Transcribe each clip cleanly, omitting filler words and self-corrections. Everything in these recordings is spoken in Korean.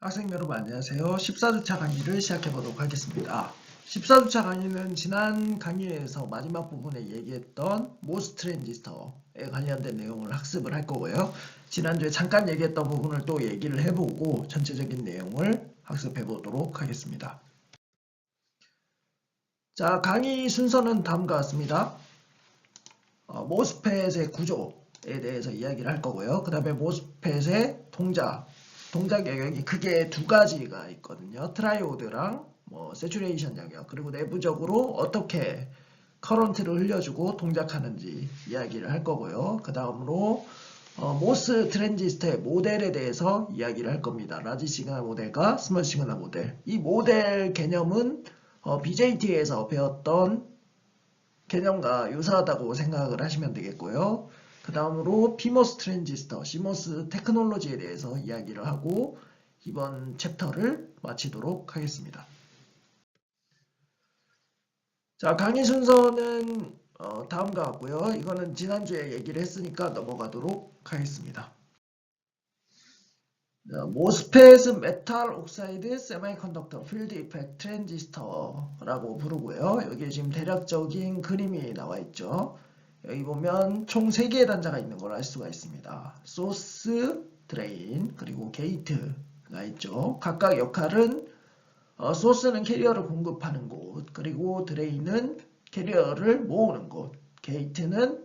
학생 여러분 안녕하세요. 14주차 강의를 시작해 보도록 하겠습니다. 14주차 강의는 지난 강의에서 마지막 부분에 얘기했던 모스 트랜지스터에 관련된 내용을 학습을 할 거고요. 지난주에 잠깐 얘기했던 부분을 또 얘기를 해보고 전체적인 내용을 학습해 보도록 하겠습니다. 자, 강의 순서는 다음과 같습니다. 모스펫의 구조에 대해서 이야기를 할 거고요. 그 다음에 모스펫의 동작 영역이 크게 두 가지가 있거든요. 트라이오드랑 세츄레이션 영역, 그리고 내부적으로 어떻게 커런트를 흘려주고 동작하는지 이야기를 할 거고요. 그 다음으로 모스 트랜지스터의 모델에 대해서 이야기를 할 겁니다. 라지 시그널 모델과 스몰 시그널 모델. 이 모델 개념은 BJT에서 배웠던 개념과 유사하다고 생각을 하시면 되겠고요. 그 다음으로 PMOS 트랜지스터, CMOS 테크놀로지에 대해서 이야기를 하고 이번 챕터를 마치도록 하겠습니다. 자, 강의 순서는 다음과 같고요. 이거는 지난주에 얘기를 했으니까 넘어가도록 하겠습니다. 모스펫은 메탈 옥사이드 세미컨덕터 필드 이펙트 트랜지스터라고 부르고요. 여기에 지금 대략적인 그림이 나와 있죠. 여기 보면 총 3개의 단자가 있는 걸 알 수가 있습니다. 소스, 드레인, 그리고 게이트가 있죠. 각각 역할은 소스는 캐리어를 공급하는 곳, 그리고 드레인은 캐리어를 모으는 곳, 게이트는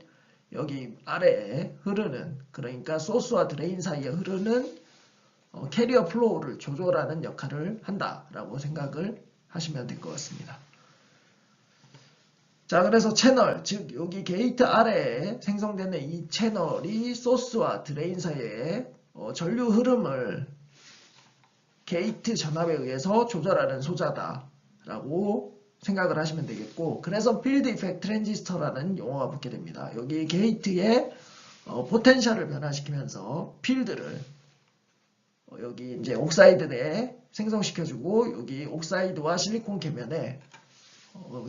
여기 아래에 흐르는, 그러니까 소스와 드레인 사이에 흐르는 캐리어 플로우를 조절하는 역할을 한다라고 생각을 하시면 될 것 같습니다. 자, 그래서 채널, 즉 여기 게이트 아래에 생성되는 이 채널이 소스와 드레인 사이에 전류 흐름을 게이트 전압에 의해서 조절하는 소자다라고 생각을 하시면 되겠고, 그래서 필드 이펙트 트랜지스터라는 용어가 붙게 됩니다. 여기 게이트의 포텐셜을 변화시키면서 필드를 여기 이제 옥사이드 내에 생성시켜주고, 여기 옥사이드와 실리콘 계면에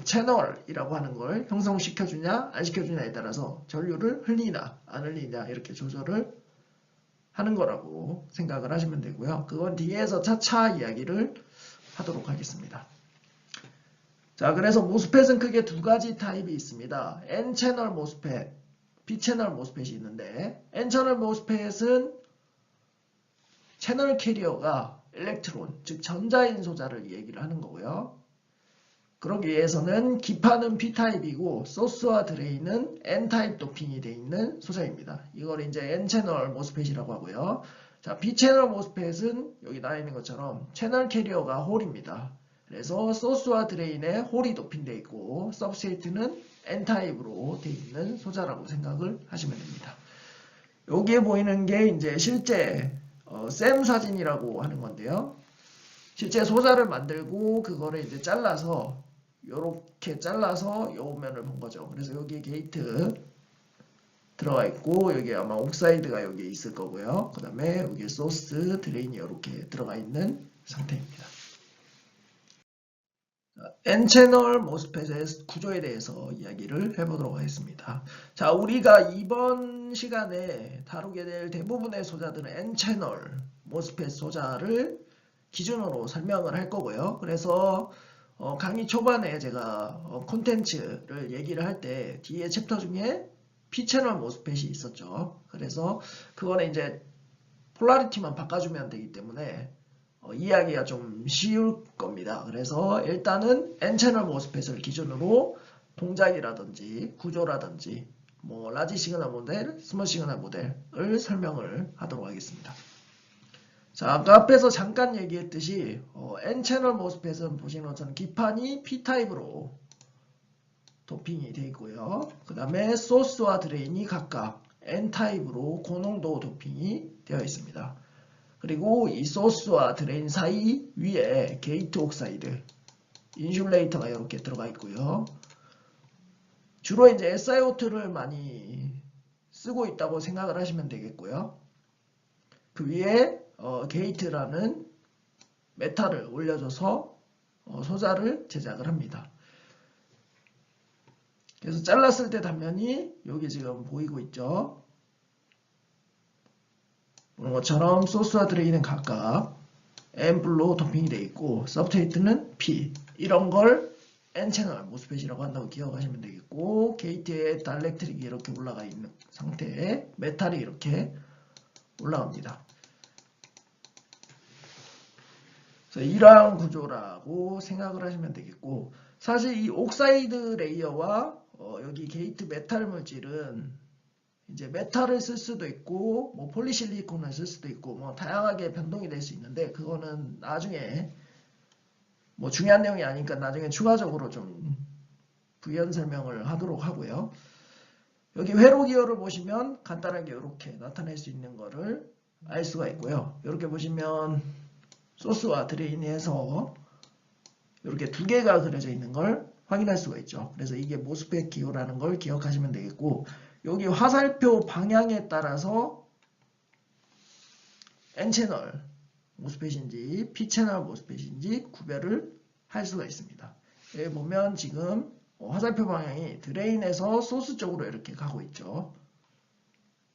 채널이라고 하는 걸 형성시켜주냐 안 시켜주냐에 따라서 전류를 흘리나 안 흘리냐 이렇게 조절을 하는 거라고 생각을 하시면 되고요. 그건 뒤에서 차차 이야기를 하도록 하겠습니다. 자, 그래서 모스펫은 크게 두 가지 타입이 있습니다. N채널 모스펫, B채널 모스펫이 있는데, N채널 모스펫은 채널 캐리어가 일렉트론, 즉 전자인 소자를 얘기를 하는 거고요. 그러기 위해서는 기판은 P타입이고 소스와 드레인은 N타입 도핑이 되어 있는 소자입니다. 이걸 이제 N채널 모스펫이라고 하고요. 자, B채널 모스펫은 여기 나와 있는 것처럼 채널 캐리어가 홀입니다. 그래서 소스와 드레인에 홀이 도핑되어 있고 서브스트레이트는 N타입으로 되어 있는 소자라고 생각을 하시면 됩니다. 여기에 보이는 게 이제 실제 샘 사진이라고 하는 건데요. 실제 소자를 만들고 그거를 이제 잘라서 요렇게 잘라서 요 면을 본 거죠. 그래서 여기 게이트 들어가 있고 여기 아마 옥사이드가 여기 있을 거고요. 그 다음에 여기 소스, 드레인이 이렇게 들어가 있는 상태입니다. N채널 모스펫의 구조에 대해서 이야기를 해보도록 하겠습니다. 자, 우리가 이번 시간에 다루게 될 대부분의 소자들은 N채널 모스펫 소자를 기준으로 설명을 할 거고요. 그래서 강의 초반에 제가 콘텐츠를 얘기를 할 때 뒤에 챕터 중에 P채널 모스펫이 있었죠. 그래서 그거는 이제 폴라리티만 바꿔주면 되기 때문에 이해하기가 좀 쉬울 겁니다. 그래서 일단은 N채널 모스펫을 기준으로 동작이라든지 구조라든지 라지 시그널 모델, 스몰 시그널 모델을 설명을 하도록 하겠습니다. 자, 아까 앞에서 잠깐 얘기했듯이 N채널 모스펫은 보시는 것처럼 기판이 P타입으로 도핑이 되어 있고요. 그 다음에 소스와 드레인이 각각 N타입으로 고농도 도핑이 되어 있습니다. 그리고 이 소스와 드레인 사이 위에 게이트 옥사이드, 인슐레이터가 이렇게 들어가 있고요. 주로 이제 SiO2를 많이 쓰고 있다고 생각을 하시면 되겠고요. 그 위에 게이트라는 메탈을 올려줘서 소자를 제작을 합니다. 그래서 잘랐을 때 단면이 여기 지금 보이고 있죠. 보는 것처럼 소스와 드레인은 각각 N불로 도핑이 되어 있고 서브스트레이트는 P. 이런 걸 N채널 모스펫이라고 한다고 기억하시면 되겠고, 게이트에 다이렉트릭이 이렇게 올라가 있는 상태에 메탈이 이렇게 올라갑니다. 그래서 이러한 구조라고 생각을 하시면 되겠고, 사실 이 옥사이드 레이어와 여기 게이트 메탈 물질은 이제 메탈을 쓸 수도 있고 뭐 폴리실리콘을 쓸 수도 있고 뭐 다양하게 변동이 될 수 있는데, 그거는 나중에 뭐 중요한 내용이 아니니까 나중에 추가적으로 좀 부연 설명을 하도록 하고요. 여기 회로 기호를 보시면 간단하게 이렇게 나타낼 수 있는 거를 알 수가 있고요. 이렇게 보시면 소스와 드레인이 해서 이렇게 두 개가 그려져 있는 걸 확인할 수가 있죠. 그래서 이게 모스펫 기호라는 걸 기억하시면 되겠고, 여기 화살표 방향에 따라서 N채널 모스펫인지 P채널 모스펫인지 구별을 할 수가 있습니다. 여기 보면 지금 화살표 방향이 드레인에서 소스 쪽으로 이렇게 가고 있죠.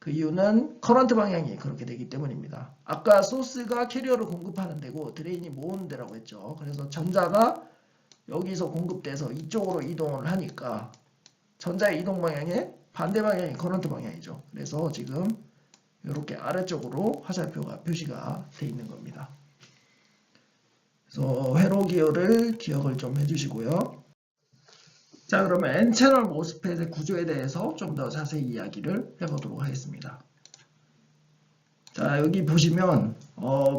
그 이유는 커런트 방향이 그렇게 되기 때문입니다. 아까 소스가 캐리어를 공급하는 데고 드레인이 모으는 데라고 했죠. 그래서 전자가 여기서 공급돼서 이쪽으로 이동을 하니까 전자의 이동 방향의 반대 방향이 커런트 방향이죠. 그래서 지금 이렇게 아래쪽으로 화살표가 표시가 되어 있는 겁니다. 그래서 회로 기호를 기억을 좀 해주시고요. 자, 그러면 N채널 모스펫의 구조에 대해서 좀 더 자세히 이야기를 해보도록 하겠습니다. 자, 여기 보시면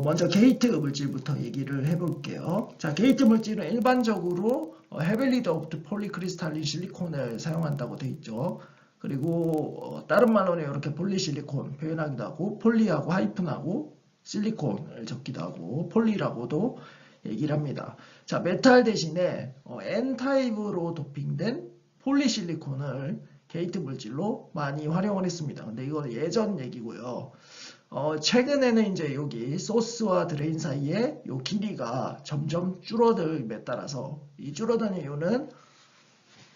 먼저 게이트 물질부터 얘기를 해볼게요. 자, 게이트 물질은 일반적으로 헤빌리 더프트 폴리크리스탈린 실리콘을 사용한다고 되어 있죠. 그리고 다른 말로는 이렇게 폴리실리콘 표현하기도 하고, 폴리하고 하이픈하고 실리콘을 적기도 하고 폴리라고도 얘기를 합니다. 자, 메탈 대신에 N타입으로 도핑된 폴리실리콘을 게이트 물질로 많이 활용을 했습니다. 근데 이거는 예전 얘기고요. 최근에는 이제 여기 소스와 드레인 사이에 이 길이가 점점 줄어들음에 따라서, 이 줄어드는 이유는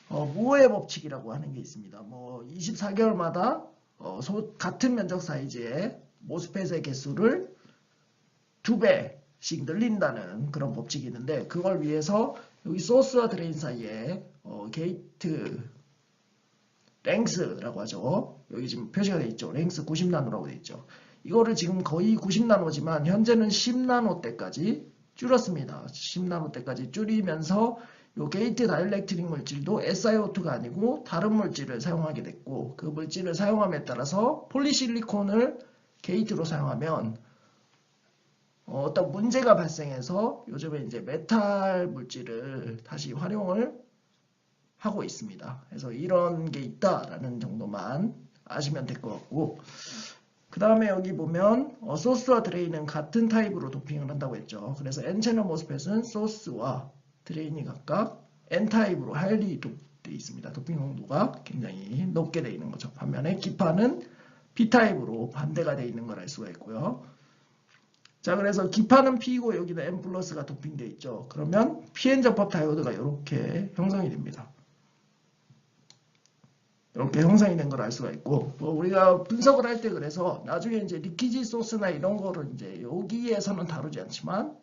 무어의 법칙이라고 하는 게 있습니다. 뭐 24개월마다 같은 면적 사이즈의 모스펫의 개수를 2배씩 늘린다는 그런 법칙이 있는데, 그걸 위해서 여기 소스와 드레인 사이에 게이트 랭스라고 하죠. 여기 지금 표시가 되어 있죠. 랭스 90나노라고 되어 있죠. 이거를 지금 거의 90나노지만 현재는 10나노대까지 줄였습니다. 10나노대까지 줄이면서 이 게이트 다이렉트릭 물질도 SiO2가 아니고 다른 물질을 사용하게 됐고, 그 물질을 사용함에 따라서 폴리실리콘을 게이트로 사용하면 어떤 문제가 발생해서 요즘에 이제 메탈 물질을 다시 활용을 하고 있습니다. 그래서 이런 게 있다라는 정도만 아시면 될 것 같고, 그 다음에 여기 보면 소스와 드레인은 같은 타입으로 도핑을 한다고 했죠. 그래서 N채널 모스펫은 소스와 드레인이 각각 N타입으로 하일리 되어 있습니다. 도핑 농도가 굉장히 높게 되어 있는 거죠. 반면에 기판은 P타입으로 반대가 되어 있는 걸 알 수가 있고요. 자, 그래서 기판은 P이고 여기는 N 플러스가 도핑되어 있죠. 그러면 PN 접합 다이오드가 이렇게 형성이 됩니다. 이렇게 형성이 된 걸 알 수가 있고, 우리가 분석을 할 때 그래서 나중에 이제 리키지 소스나 이런 거를 이제 여기에서는 다루지 않지만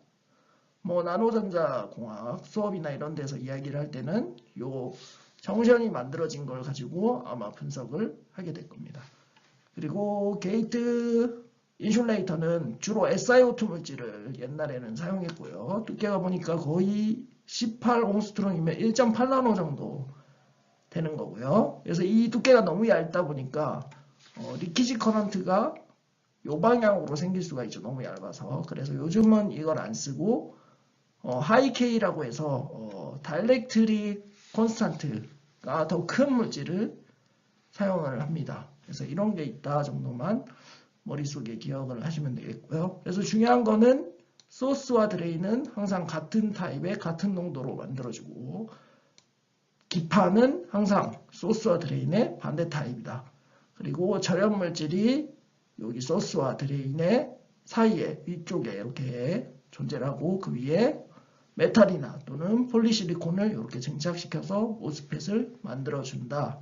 뭐 나노전자 공학 수업이나 이런 데서 이야기를 할 때는 요 정션이 만들어진 걸 가지고 아마 분석을 하게 될 겁니다. 그리고 게이트 인슐레이터는 주로 SiO2 물질을 옛날에는 사용했고요. 두께가 보니까 거의 18옹스트롱이면 1.8나노 정도 되는 거고요. 그래서 이 두께가 너무 얇다 보니까 리키지 커런트가 이 방향으로 생길 수가 있죠. 너무 얇아서. 그래서 요즘은 이걸 안 쓰고 하이K라고 해서 다이렉트릭 콘스탄트가 더 큰 물질을 사용을 합니다. 그래서 이런 게 있다 정도만 머릿속에 기억을 하시면 되겠고요. 그래서 중요한 거는 소스와 드레인은 항상 같은 타입의 같은 농도로 만들어주고, 기판은 항상 소스와 드레인의 반대 타입이다. 그리고 절연 물질이 여기 소스와 드레인의 사이에 위쪽에 이렇게 존재를 하고, 그 위에 메탈이나 또는 폴리실리콘을 이렇게 증착시켜서 모스펫을 만들어준다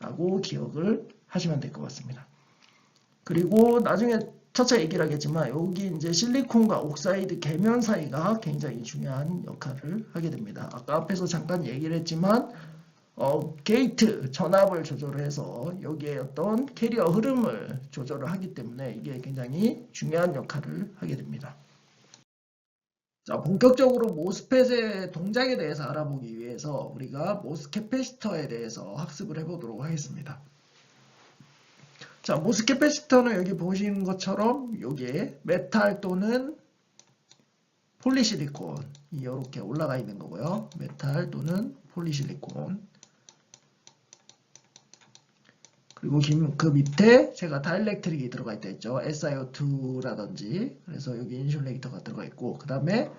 라고 기억을 하시면 될 것 같습니다. 그리고 나중에 차차 얘기를 하겠지만 여기 이제 실리콘과 옥사이드 계면 사이가 굉장히 중요한 역할을 하게 됩니다. 아까 앞에서 잠깐 얘기를 했지만 게이트 전압을 조절해서 여기에 어떤 캐리어 흐름을 조절을 하기 때문에 이게 굉장히 중요한 역할을 하게 됩니다. 자, 본격적으로 모스펫의 동작에 대해서 알아보기 위해서 우리가 모스 캐패시터에 대해서 학습을 해보도록 하겠습니다. 자, 모스 캐패시터는 여기 보시는 것처럼 여기에 메탈 또는 폴리실리콘이 이렇게 올라가 있는 거고요. 메탈 또는 폴리실리콘. 그리고 그 밑에 제가 다이렉트릭이 들어가 있다 했죠. SiO2라든지. 그래서 여기 인슐레이터가 들어가 있고, 그 다음에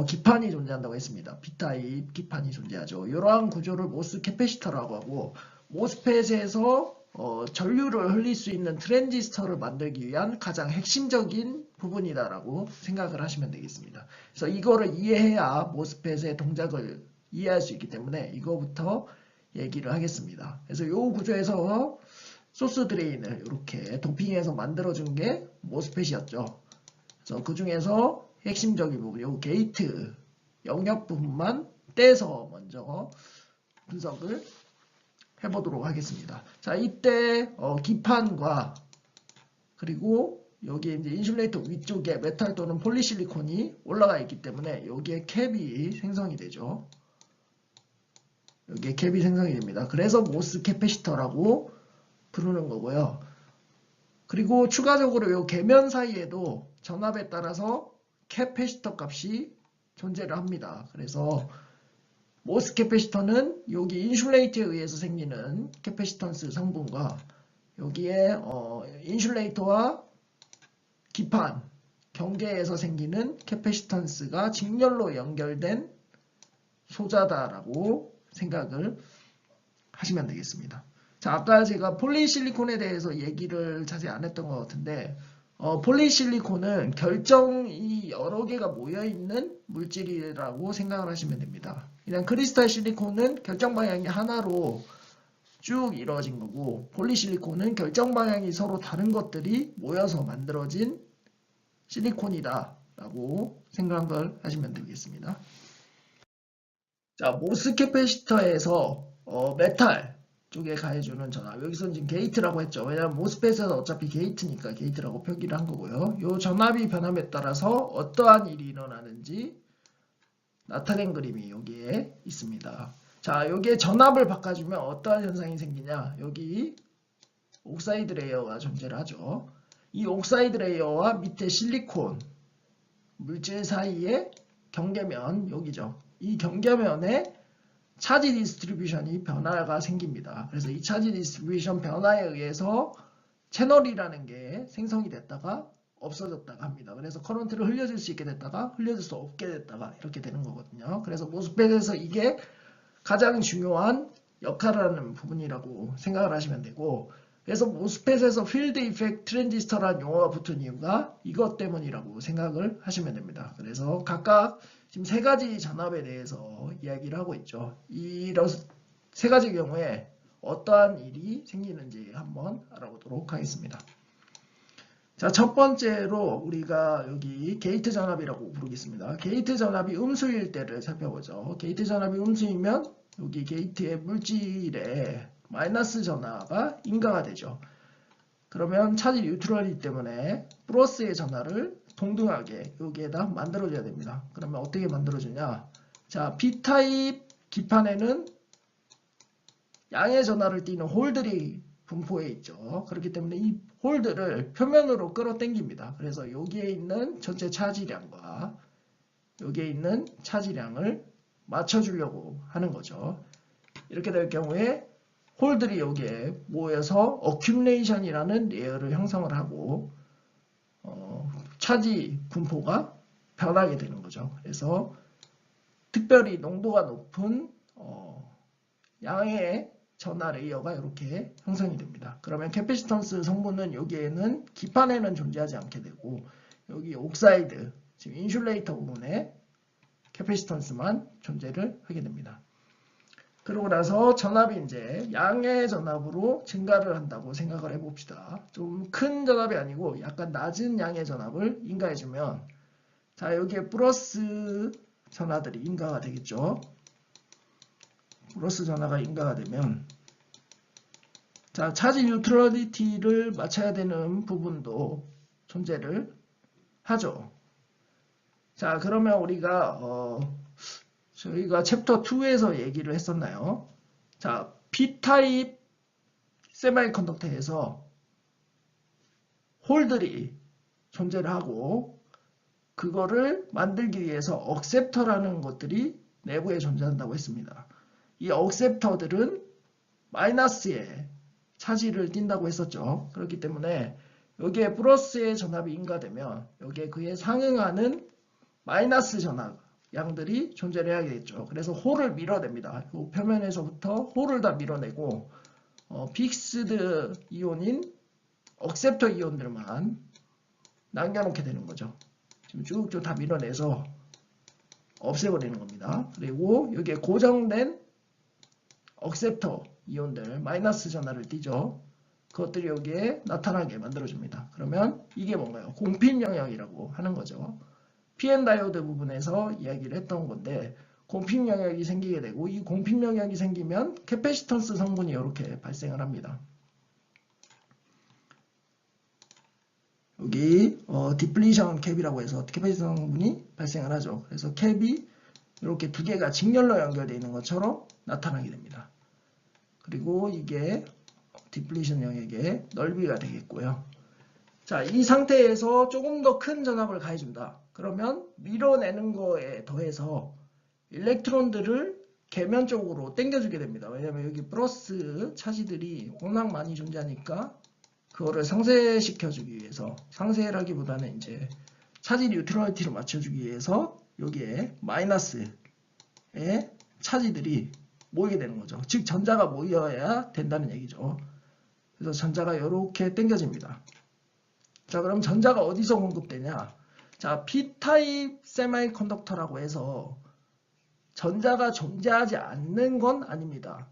기판이 존재한다고 했습니다. B타입 기판이 존재하죠. 이러한 구조를 모스 캐패시터라고 하고, 모스펫에서 전류를 흘릴 수 있는 트랜지스터를 만들기 위한 가장 핵심적인 부분이다라고 생각을 하시면 되겠습니다. 그래서 이거를 이해해야 모스펫의 동작을 이해할 수 있기 때문에 이거부터 얘기를 하겠습니다. 그래서 이 구조에서 소스 드레인을 이렇게 도핑해서 만들어준 게 모스펫이었죠. 그래서 그 중에서 핵심적인 부분, 이 게이트 영역 부분만 떼서 먼저 분석을 해보도록 하겠습니다. 자, 이때 기판과 그리고 여기 이제 인슐레이터 위쪽에 메탈 또는 폴리실리콘이 올라가 있기 때문에 여기에 캡이 생성이 되죠. 여기에 캡이 생성이 됩니다. 그래서 모스 캐패시터라고 부르는 거고요. 그리고 추가적으로 이 계면 사이에도 전압에 따라서 캐패시터 값이 존재를 합니다. 그래서 모스 캐패시터는 여기 인슐레이터에 의해서 생기는 캐패시턴스 성분과 여기에 인슐레이터와 기판 경계에서 생기는 캐패시턴스가 직렬로 연결된 소자다라고 생각을 하시면 되겠습니다. 자, 아까 제가 폴리실리콘에 대해서 얘기를 자세히 안 했던 것 같은데 폴리실리콘은 결정이 여러 개가 모여있는 물질이라고 생각을 하시면 됩니다. 그냥 크리스탈 실리콘은 결정 방향이 하나로 쭉 이루어진 거고 폴리실리콘은 결정 방향이 서로 다른 것들이 모여서 만들어진 실리콘이다 라고 생각을 하시면 되겠습니다. 자, 모스 캐패시터에서 메탈 쪽에 가해주는 전압, 여기서는 지금 게이트라고 했죠. 왜냐하면 모스펫에서 어차피 게이트니까 게이트라고 표기를 한 거고요. 이 전압이 변함에 따라서 어떠한 일이 일어나는지 나타낸 그림이 여기에 있습니다. 자, 여기에 전압을 바꿔주면 어떠한 현상이 생기냐. 여기 옥사이드 레이어가 존재를 하죠. 이 옥사이드 레이어와 밑에 실리콘 물질 사이의 경계면, 여기죠. 이 경계면에 차지 디스트리뷰션이 변화가 생깁니다. 그래서 이 차지 디스트리뷰션 변화에 의해서 채널이라는 게 생성이 됐다가 없어졌다가 합니다. 그래서 커런트를 흘려줄 수 있게 됐다가 흘려줄 수 없게 됐다가 이렇게 되는 거거든요. 그래서 모스펫에서 이게 가장 중요한 역할을 하는 부분이라고 생각을 하시면 되고, 그래서 모스펫에서 필드 이펙트 트랜지스터라는 용어가 붙은 이유가 이것 때문이라고 생각을 하시면 됩니다. 그래서 각각 지금 세 가지 전압에 대해서 이야기를 하고 있죠. 이런 세 가지 경우에 어떠한 일이 생기는지 한번 알아보도록 하겠습니다. 자, 첫 번째로 우리가 여기 게이트 전압이라고 부르겠습니다. 게이트 전압이 음수일 때를 살펴보죠. 게이트 전압이 음수이면 여기 게이트의 물질에 마이너스 전하가 인가가 되죠. 그러면 차지 뉴트럴이기 때문에 플러스의 전하를 동등하게 여기에다 만들어줘야 됩니다. 그러면 어떻게 만들어주냐. 자, B타입 기판에는 양의 전하를 띠는 홀들이 분포해 있죠. 그렇기 때문에 이 홀들을 표면으로 끌어당깁니다. 그래서 여기에 있는 전체 차지량과 여기에 있는 차지량을 맞춰주려고 하는 거죠. 이렇게 될 경우에 홀들이 여기에 모여서 어큐뮬레이션이라는 레이어를 형성을 하고 차지 분포가 변하게 되는 거죠. 그래서 특별히 농도가 높은 양의 전하 레이어가 이렇게 형성이 됩니다. 그러면 캐패시턴스 성분은 여기에는 기판에는 존재하지 않게 되고 여기 옥사이드, 지금 인슐레이터 부분에 캐패시턴스만 존재를 하게 됩니다. 그러고 나서 전압이 이제 양의 전압으로 증가를 한다고 생각을 해봅시다. 좀 큰 전압이 아니고 약간 낮은 양의 전압을 인가해주면, 자, 여기에 플러스 전하들이 인가가 되겠죠. 플러스 전하가 인가가 되면, 자, 차지 뉴트럴리티를 맞춰야 되는 부분도 존재를 하죠. 자, 그러면 우리가 저희가 챕터 2에서 얘기를 했었나요? 자, P타입 세미컨덕터에서 홀들이 존재를 하고, 그거를 만들기 위해서 억셉터라는 것들이 내부에 존재한다고 했습니다. 이 억셉터들은 마이너스에 차지를 띈다고 했었죠. 그렇기 때문에 여기에 플러스의 전압이 인가되면 여기에 그에 상응하는 마이너스 전압 양들이 존재를 해야겠죠. 그래서 홀을 밀어냅니다. 이 표면에서부터 홀을 다 밀어내고 픽스드 이온인 억셉터 이온들만 남겨놓게 되는 거죠. 지금 쭉쭉 다 밀어내서 없애버리는 겁니다. 그리고 여기에 고정된 억셉터 이온들 마이너스 전하를 띠죠. 그것들이 여기에 나타나게 만들어줍니다. 그러면 이게 뭔가요? 공핀 영역이라고 하는 거죠. PN 다이오드 부분에서 이야기를 했던 건데, 공핀 영역이 생기게 되고, 이 공핀 영역이 생기면 캐패시턴스 성분이 이렇게 발생을 합니다. 여기 디플리션 캡이라고 해서 캐패시턴 성분이 발생을 하죠. 그래서 캡이 이렇게 두 개가 직렬로 연결되어 있는 것처럼 나타나게 됩니다. 그리고 이게 디플리션 영역의 넓이가 되겠고요. 자, 이 상태에서 조금 더 큰 전압을 가해준다. 그러면 밀어내는 거에 더해서 일렉트론들을 계면 쪽으로 당겨주게 됩니다. 왜냐하면 여기 플러스 차지들이 워낙 많이 존재하니까 그거를 상쇄시켜주기 위해서, 상쇄라기보다는 이제 차지 뉴트럴리티를 맞춰주기 위해서 여기에 마이너스의 차지들이 모이게 되는 거죠. 즉 전자가 모여야 된다는 얘기죠. 그래서 전자가 이렇게 당겨집니다. 자, 그럼 전자가 어디서 공급되냐? 자, P타입 세미컨덕터라고 해서 전자가 존재하지 않는 건 아닙니다.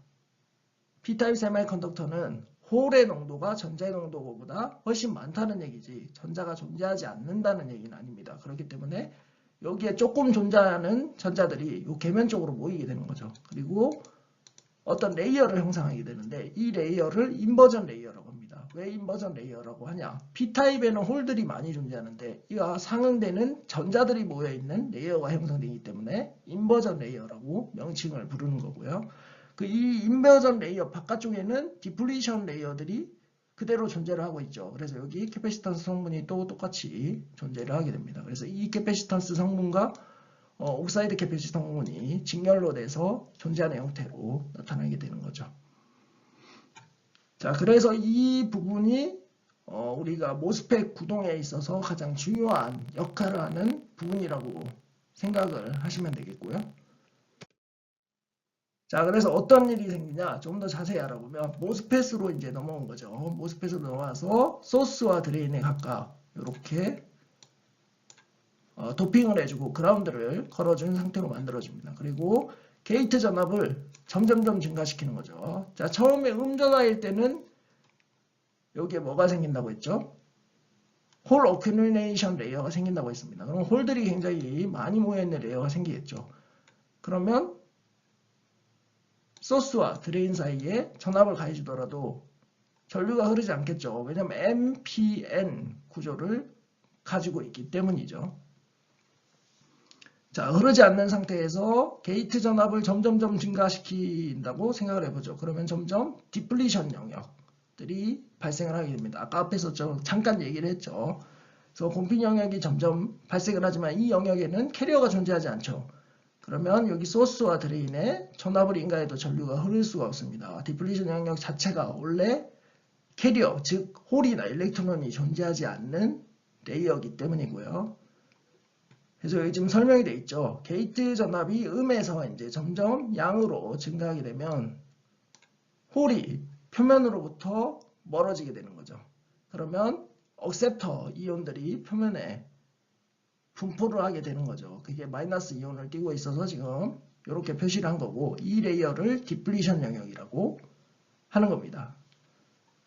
P타입 세미컨덕터는 홀의 농도가 전자의 농도보다 훨씬 많다는 얘기지, 전자가 존재하지 않는다는 얘기는 아닙니다. 그렇기 때문에 여기에 조금 존재하는 전자들이 이 계면 쪽으로 모이게 되는 거죠. 그리고 어떤 레이어를 형성하게 되는데, 이 레이어를 인버전 레이어라고 합니다. 왜 인버전 레이어라고 하냐? P타입에는 홀들이 많이 존재하는데 이와 상응되는 전자들이 모여있는 레이어가 형성되기 때문에 인버전 레이어라고 명칭을 부르는 거고요. 이 인버전 레이어 바깥쪽에는 디플리션 레이어들이 그대로 존재를 하고 있죠. 그래서 여기 캐패시턴스 성분이 또 똑같이 존재를 하게 됩니다. 그래서 이 캐패시턴스 성분과 옥사이드 캐패시턴스 성분이 직렬로 돼서 존재하는 형태로 나타나게 되는 거죠. 자, 그래서 이 부분이 우리가 모스펫 구동에 있어서 가장 중요한 역할을 하는 부분이라고 생각을 하시면 되겠고요. 자, 그래서 어떤 일이 생기냐, 좀 더 자세히 알아보면 모스펫으로 이제 넘어온 거죠. 모스펫으로 넘어와서 소스와 드레인에 각각 이렇게 도핑을 해주고 그라운드를 걸어준 상태로 만들어줍니다. 그리고 게이트 전압을 점점점 증가시키는 거죠. 자, 처음에 음전화일 때는 여기에 뭐가 생긴다고 했죠? 홀 어큐뮬레이션 레이어가 생긴다고 했습니다. 그럼 홀들이 굉장히 많이 모여있는 레이어가 생기겠죠. 그러면 소스와 드레인 사이에 전압을 가해주더라도 전류가 흐르지 않겠죠. 왜냐하면 MPN 구조를 가지고 있기 때문이죠. 자, 흐르지 않는 상태에서 게이트 전압을 점점점 증가시킨다고 생각을 해보죠. 그러면 점점 디플리션 영역들이 발생을 하게 됩니다. 아까 앞에서 잠깐 얘기를 했죠. 그래서 공핀 영역이 점점 발생을 하지만 이 영역에는 캐리어가 존재하지 않죠. 그러면 여기 소스와 드레인에 전압을 인가해도 전류가 흐를 수가 없습니다. 디플리션 영역 자체가 원래 캐리어, 즉 홀이나 일렉트론이 존재하지 않는 레이어이기 때문이고요. 그래서 여기 지금 설명이 되어 있죠. 게이트 전압이 음에서 이제 점점 양으로 증가하게 되면 홀이 표면으로부터 멀어지게 되는 거죠. 그러면 억셉터 이온들이 표면에 분포를 하게 되는 거죠. 그게 마이너스 이온을 띄고 있어서 지금 이렇게 표시를 한 거고 이 레이어를 디플리션 영역이라고 하는 겁니다.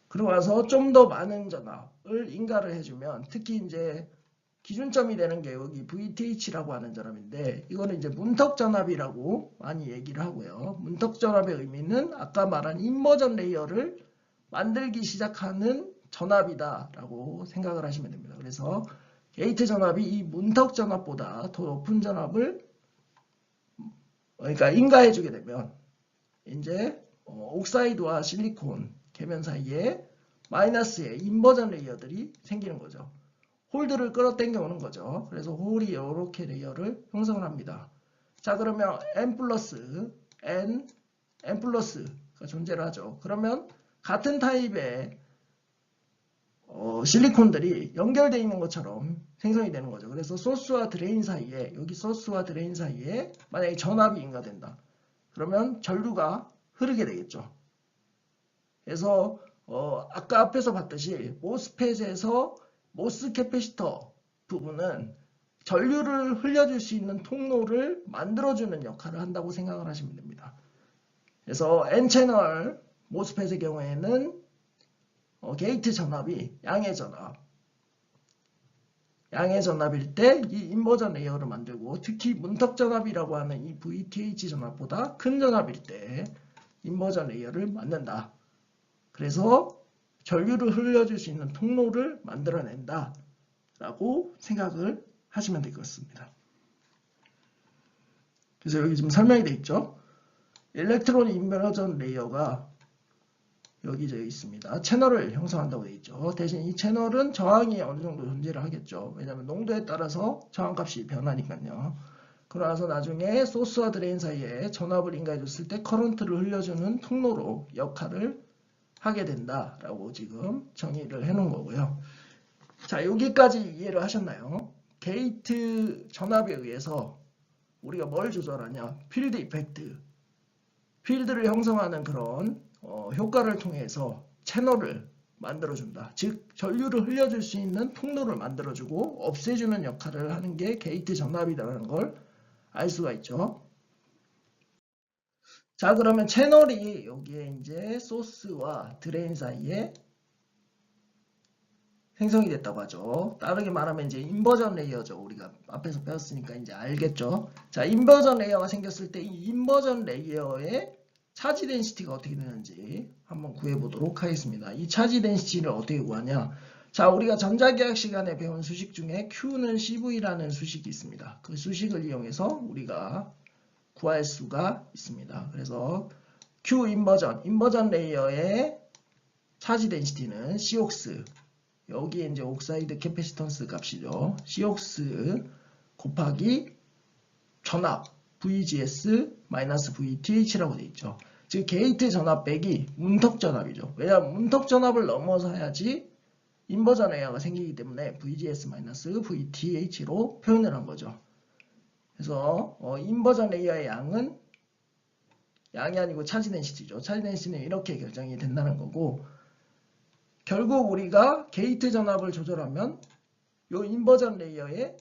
그러고 나서 좀 더 많은 전압을 인가를 해주면 특히 이제 기준점이 되는 게 여기 VTH라고 하는 전압인데 이거는 이제 문턱 전압이라고 많이 얘기를 하고요. 문턱 전압의 의미는 아까 말한 인버전 레이어를 만들기 시작하는 전압이다라고 생각을 하시면 됩니다. 그래서 게이트 전압이 이 문턱 전압보다 더 높은 전압을 그러니까 인가해주게 되면 이제 옥사이드와 실리콘 계면 사이에 마이너스의 인버전 레이어들이 생기는 거죠. 홀드를 끌어당겨 오는 거죠. 그래서 홀이 이렇게 레이어를 형성을 합니다. 자, 그러면 N 플러스가 존재를 하죠. 그러면 같은 타입의 실리콘들이 연결되어 있는 것처럼 생성이 되는 거죠. 그래서 소스와 드레인 사이에 여기 소스와 드레인 사이에 만약에 전압이 인가된다. 그러면 전류가 흐르게 되겠죠. 그래서 아까 앞에서 봤듯이 모스펫에서 모스 캐패시터 부분은 전류를 흘려줄 수 있는 통로를 만들어주는 역할을 한다고 생각을 하시면 됩니다. 그래서 N채널 모스펫의 경우에는 게이트 전압이 양의 전압일 때 이 인버전 레이어를 만들고 특히 문턱 전압이라고 하는 이 VTH 전압보다 큰 전압일 때 인버전 레이어를 만든다. 그래서 전류를 흘려줄 수 있는 통로를 만들어낸다 라고 생각을 하시면 될 것 같습니다. 그래서 여기 지금 설명이 되어 있죠. 일렉트론 인버전 레이어가 여기저기 있습니다. 채널을 형성한다고 되어 있죠. 대신 이 채널은 저항이 어느 정도 존재를 하겠죠. 왜냐하면 농도에 따라서 저항값이 변하니까요. 그러나서 나중에 소스와 드레인 사이에 전압을 인가해줬을 때 커런트를 흘려주는 통로로 역할을 하게 된다라고 지금 정의를 해놓은 거고요. 자, 여기까지 이해를 하셨나요? 게이트 전압에 의해서 우리가 뭘 조절하냐? 필드 이펙트. 필드를 형성하는 그런 효과를 통해서 채널을 만들어준다. 즉 전류를 흘려줄 수 있는 통로를 만들어주고 없애주는 역할을 하는 게 게이트 전압이라는 걸 알 수가 있죠. 자, 그러면 채널이 여기에 이제 소스와 드레인 사이에 생성이 됐다고 하죠. 다르게 말하면 이제 인버전 레이어죠. 우리가 앞에서 배웠으니까 이제 알겠죠. 자, 인버전 레이어가 생겼을 때 이 인버전 레이어의 차지 덴시티가 어떻게 되는지 한번 구해보도록 하겠습니다. 이 차지 덴시티를 어떻게 구하냐? 자, 우리가 전자계학 시간에 배운 수식 중에 Q는 CV라는 수식이 있습니다. 그 수식을 이용해서 우리가 구할 수가 있습니다. 그래서 Q 인버전 레이어의 차지 덴시티는 COX, 여기에 이제 옥사이드 캐패시턴스 값이죠. COX 곱하기 전압 VGS 마이너스 VTH라고 되어 있죠. 즉 게이트 전압 빼기 문턱 전압이죠. 왜냐하면 문턱 전압을 넘어서야지 인버전 레이어가 생기기 때문에 VGS 마이너스 VTH로 표현을 한 거죠. 그래서 인버전 레이어의 양은 양이 아니고 차지 덴시티죠. 차지 덴시티는 이렇게 결정이 된다는 거고, 결국 우리가 게이트 전압을 조절하면 이 인버전 레이어의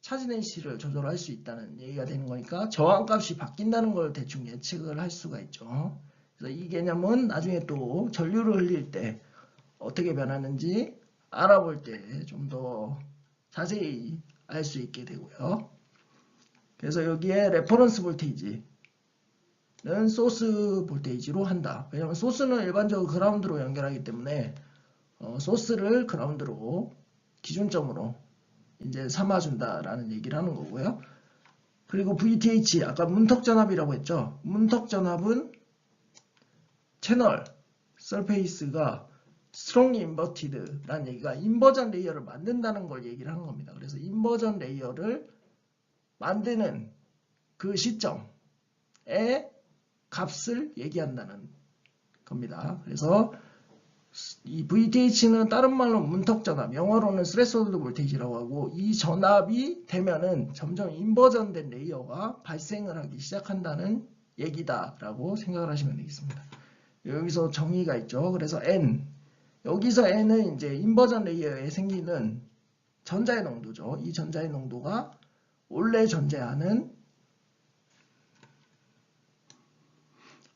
차지 덴시티를 조절할 수 있다는 얘기가 되는 거니까 저항값이 바뀐다는 걸 대충 예측을 할 수가 있죠. 그래서 이 개념은 나중에 또 전류를 흘릴 때 어떻게 변하는지 알아볼 때 좀 더 자세히 알 수 있게 되고요. 그래서 여기에 레퍼런스 볼테이지는 소스 볼테이지로 한다. 왜냐하면 소스는 일반적으로 그라운드로 연결하기 때문에 소스를 그라운드로 기준점으로 이제 삼아준다라는 얘기를 하는 거고요. 그리고 VTH, 아까 문턱 전압이라고 했죠. 문턱 전압은 채널 서페이스가 strongly inverted라는 얘기가 인버전 레이어를 만든다는 걸 얘기를 하는 겁니다. 그래서 인버전 레이어를 만드는 그 시점의 값을 얘기한다는 겁니다. 그래서 이 VTH는 다른 말로 문턱 전압, 영어로는 스레스홀드 볼테이지라고 하고, 이 전압이 되면은 점점 인버전된 레이어가 발생을 하기 시작한다는 얘기다라고 생각을 하시면 되겠습니다. 여기서 정의가 있죠. 그래서 N, 여기서 N은 이제 인버전 레이어에 생기는 전자의 농도죠. 이 전자의 농도가 원래 존재하는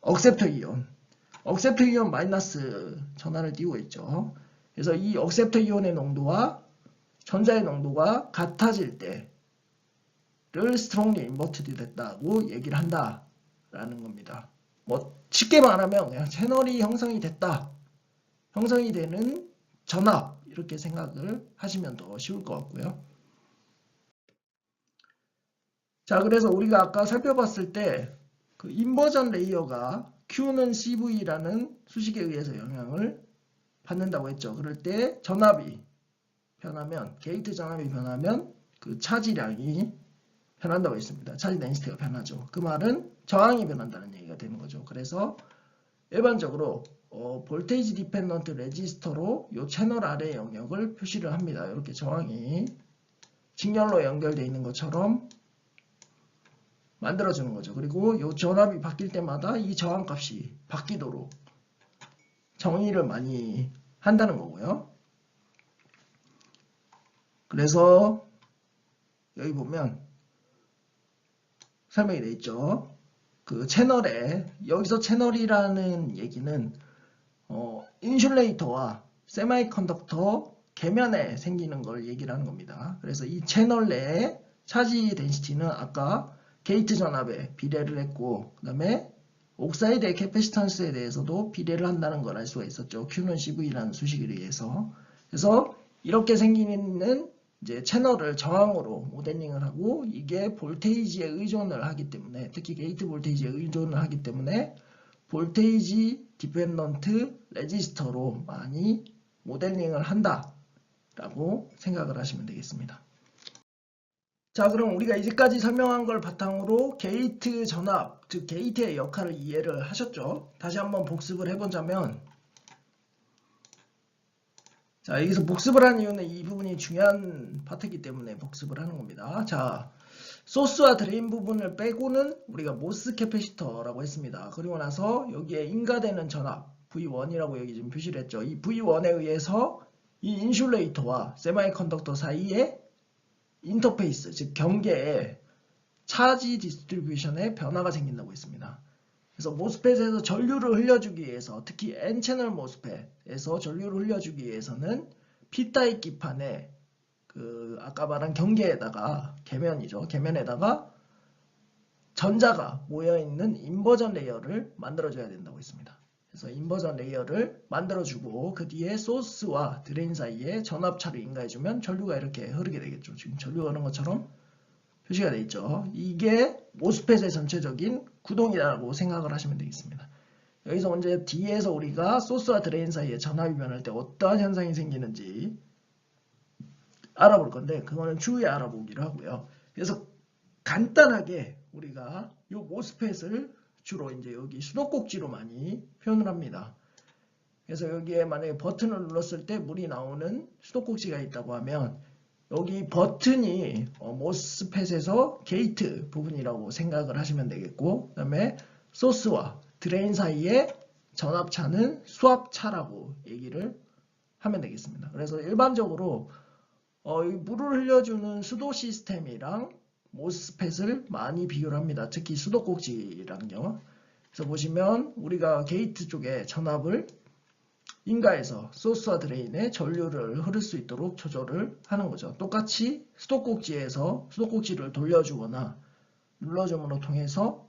억셉터 이온. 억셉터 이온 마이너스 전하를 띄우고 있죠. 그래서 이 억셉터 이온의 농도와 전자의 농도가 같아질 때를 스트롱리 인버티드 됐다고 얘기를 한다라는 겁니다. 뭐 쉽게 말하면 그냥 채널이 형성이 됐다. 형성이 되는 전압 이렇게 생각을 하시면 더 쉬울 것 같고요. 자, 그래서 우리가 아까 살펴봤을 때 그 인버전 레이어가 Q는 CV라는 수식에 의해서 영향을 받는다고 했죠. 그럴 때 전압이 변하면, 게이트 전압이 변하면 그 차지량이 변한다고 했습니다. 차지 덴시티가 변하죠. 그 말은 저항이 변한다는 얘기가 되는 거죠. 그래서 일반적으로 볼테이지 디펜던트 레지스터로 이 채널 아래 영역을 표시를 합니다. 이렇게 저항이 직렬로 연결되어 있는 것처럼 만들어주는 거죠. 그리고 이 전압이 바뀔 때마다 이 저항값이 바뀌도록 정의를 많이 한다는 거고요. 그래서 여기 보면 설명이 되어 있죠. 그 채널에, 여기서 채널이라는 얘기는 인슐레이터와 세마이컨덕터 계면에 생기는 걸 얘기를 하는 겁니다. 그래서 이 채널 내에 차지 덴시티는 아까 게이트 전압에 비례를 했고, 그 다음에 옥사이드의 캐패시턴스에 대해서도 비례를 한다는 걸 알 수가 있었죠. Q는 CV라는 수식에 의해서. 그래서 이렇게 생기는 이제 채널을 저항으로 모델링을 하고, 이게 볼테이지에 의존을 하기 때문에, 특히 게이트 볼테이지에 의존을 하기 때문에 볼테이지 디펜던트 레지스터로 많이 모델링을 한다라고 생각을 하시면 되겠습니다. 자, 그럼 우리가 이제까지 설명한 걸 바탕으로 게이트 전압, 즉 게이트의 역할을 이해를 하셨죠? 다시 한번 복습을 해보자면, 자, 여기서 복습을 한 이유는 이 부분이 중요한 파트이기 때문에 복습을 하는 겁니다. 자, 소스와 드레인 부분을 빼고는 우리가 모스 캐패시터라고 했습니다. 그리고 나서 여기에 인가되는 전압 V1이라고 여기 지금 표시를 했죠. 이 V1에 의해서 이 인슐레이터와 세마이컨덕터 사이에 인터페이스, 즉 경계에 차지 디스트리뷰션에 변화가 생긴다고 했습니다. 그래서 모스펫에서 전류를 흘려주기 위해서, 특히 N채널 모스펫에서 전류를 흘려주기 위해서는 P타입 기판에 그 아까 말한 경계에다가 계면이죠. 계면에다가 전자가 모여있는 인버전 레이어를 만들어줘야 된다고 했습니다. 그래서 인버전 레이어를 만들어주고 그 뒤에 소스와 드레인 사이에 전압차를 인가해주면 전류가 이렇게 흐르게 되겠죠. 지금 전류가 흐르는 것처럼 표시가 되어 있죠. 이게 모스펫의 전체적인 구동이라고 생각을 하시면 되겠습니다. 여기서 먼저 뒤에서 우리가 소스와 드레인 사이에 전압이 변할 때 어떠한 현상이 생기는지 알아볼 건데, 그거는 추후에 알아보기로 하고요. 그래서 간단하게 우리가 이 모스펫을 주로 이제 여기 수도꼭지로 많이 표현을 합니다. 그래서 여기에 만약에 버튼을 눌렀을 때 물이 나오는 수도꼭지가 있다고 하면 여기 버튼이 모스펫에서 게이트 부분이라고 생각을 하시면 되겠고, 그 다음에 소스와 드레인 사이에 전압차는 수압차라고 얘기를 하면 되겠습니다. 그래서 일반적으로 물을 흘려주는 수도 시스템이랑 모스펫을 많이 비교를 합니다. 특히 수도꼭지랑요. 그래서 보시면 우리가 게이트 쪽에 전압을 인가해서 소스와 드레인에 전류를 흐를 수 있도록 조절을 하는 거죠. 똑같이 수도꼭지에서 수도꼭지를 돌려주거나 눌러줌으로 통해서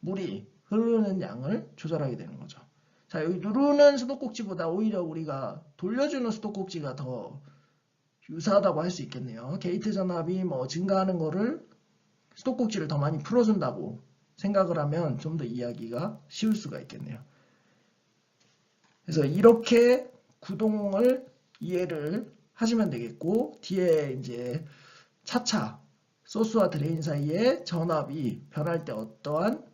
물이 흐르는 양을 조절하게 되는 거죠. 자, 여기 누르는 수도꼭지보다 오히려 우리가 돌려주는 수도꼭지가 더 유사하다고 할 수 있겠네요. 게이트 전압이 뭐 증가하는 거를 수도꼭지를 더 많이 풀어준다고 생각을 하면 좀 더 이해하기가 쉬울 수가 있겠네요. 그래서 이렇게 구동을 이해를 하시면 되겠고, 뒤에 이제 차차 소스와 드레인 사이에 전압이 변할 때 어떠한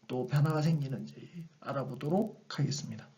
또 변화가 생기는지 알아보도록 하겠습니다.